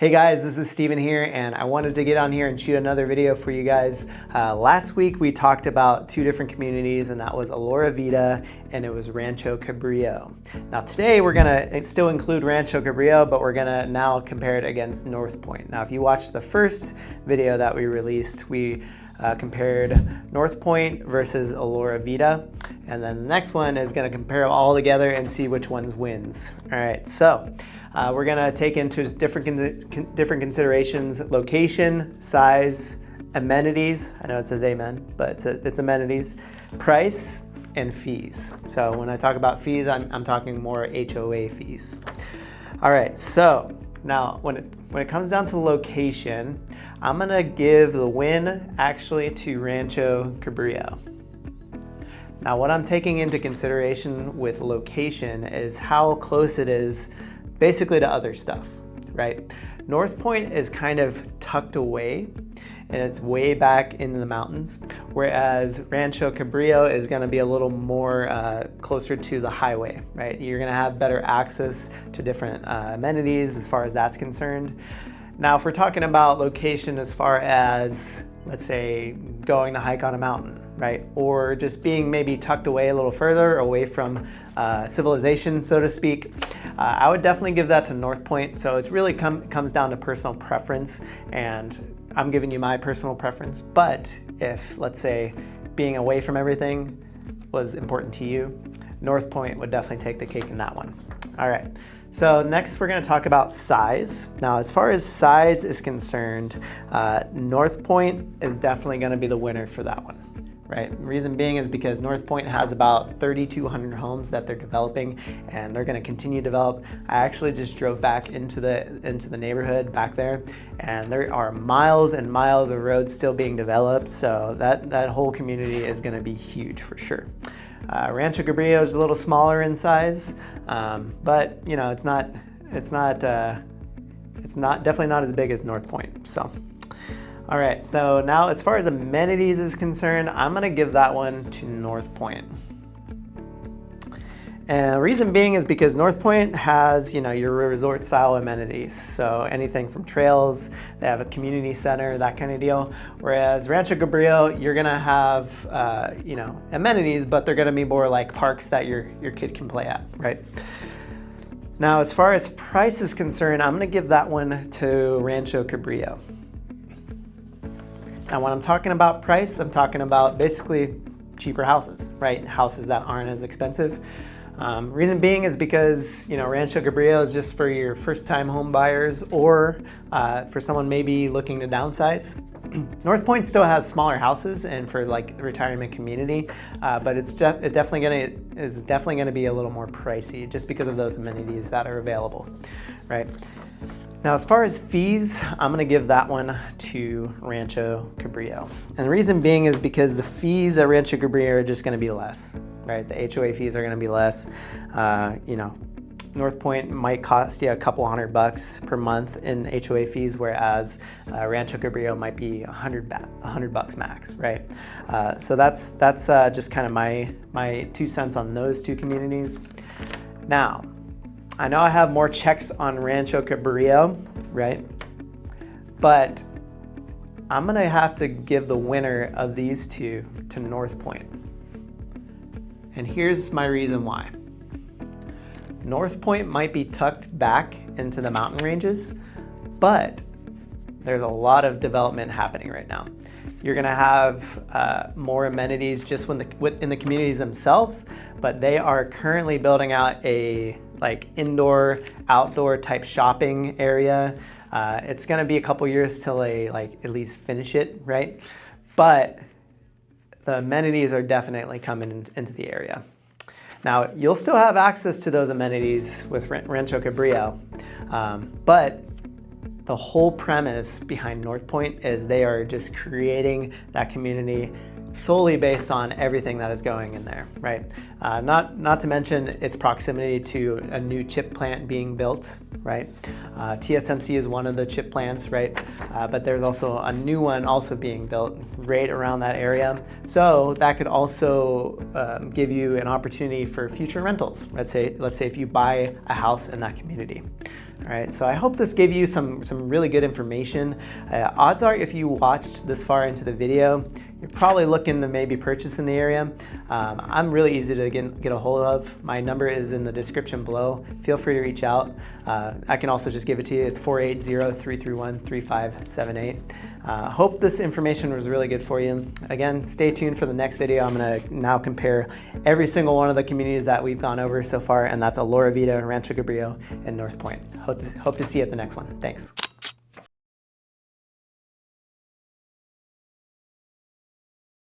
Hey guys, this is Steven here, and I wanted to get on here and shoot another video for you guys. Last week we talked about two different communities, and that was Alora Vita and it was Rancho Cabrillo. Now today we're gonna still include Rancho Cabrillo, but we're gonna now compare it against Northpointe. Now if you watched the first video that we released, we compared Northpointe versus Alora Vita, and then the next one is gonna compare them all together and see which ones wins. All right, so we're gonna take into different considerations: location, size, amenities. I know it says amen, but it's amenities, price, and fees. So when I talk about fees, I'm talking more HOA fees. All right, so now when it comes down to location, I'm gonna give the win actually to Rancho Cabrillo. Now what I'm taking into consideration with location is how close it is basically to other stuff, right? Northpointe is kind of tucked away and it's way back in the mountains, whereas Rancho Cabrillo is gonna be a little more closer to the highway, right? You're gonna have better access to different amenities as far as that's concerned. Now, if we're talking about location as far as, let's say, going to hike on a mountain, right? Or just being maybe tucked away a little further away from civilization, so to speak, I would definitely give that to Northpointe. So it's really comes down to personal preference, and I'm giving you my personal preference. But if, let's say, being away from everything was important to you, Northpointe would definitely take the cake in that one. All right. So next we're going to talk about size. Now as far as size is concerned, Northpointe is definitely going to be the winner for that one, right? Reason being is because Northpointe has about 3,200 homes that they're developing, and they're going to continue to develop. I actually just drove back into the neighborhood back there, and there are miles and miles of roads still being developed, so that whole community is going to be huge for sure. Rancho Cabrillo is a little smaller in size, but you know, it's definitely not as big as Northpointe. So, all right. So now, as far as amenities is concerned, I'm gonna give that one to Northpointe. And the reason being is because Northpointe has, you know, your resort style amenities. So anything from trails, they have a community center, that kind of deal. Whereas Rancho Cabrillo, you're gonna have, you know, amenities, but they're gonna be more like parks that your kid can play at, right? Now, as far as price is concerned, I'm gonna give that one to Rancho Cabrillo. Now, when I'm talking about price, I'm talking about basically cheaper houses, right? Houses that aren't as expensive. Reason being is because, you know, Rancho Cabrillo is just for your first-time home buyers, or for someone maybe looking to downsize. Northpointe still has smaller houses and for like the retirement community, but it's definitely gonna be a little more pricey just because of those amenities that are available, right? Now, as far as fees, I'm gonna give that one to Rancho Cabrillo. And the reason being is because the fees at Rancho Cabrillo are just gonna be less, right? The HOA fees are gonna be less. You know, Northpointe might cost you a couple $100 per month in HOA fees, whereas Rancho Cabrillo might be $100 max, right? So that's just kind of my 2 cents on those two communities. Now, I know I have more checks on Rancho Cabrillo, right? But I'm gonna have to give the winner of these two to Northpointe. And here's my reason why. Northpointe might be tucked back into the mountain ranges, but there's a lot of development happening right now. You're gonna have more amenities just in the communities themselves, but they are currently building out a like indoor, outdoor type shopping area. It's gonna be a couple years till they like at least finish it, right? But the amenities are definitely coming into the area. Now, you'll still have access to those amenities with Rancho Cabrillo, but the whole premise behind Northpointe is they are just creating that community solely based on everything that is going in there, right? Not to mention its proximity to a new chip plant being built, right? TSMC is one of the chip plants, right? But there's also a new one also being built right around that area. So that could also give you an opportunity for future rentals. Let's say if you buy a house in that community. All right, so I hope this gave you some really good information. Odds are if you watched this far into the video, you're probably looking to maybe purchase in the area. I'm really easy to get a hold of. My number is in the description below. Feel free to reach out. I can also just give it to you. It's 480-331-3578. Hope this information was really good for you. Again, stay tuned for the next video. I'm gonna now compare every single one of the communities that we've gone over so far, and that's Elora Vita, Rancho Cabrillo, and Northpointe. Hope to see you at the next one. Thanks.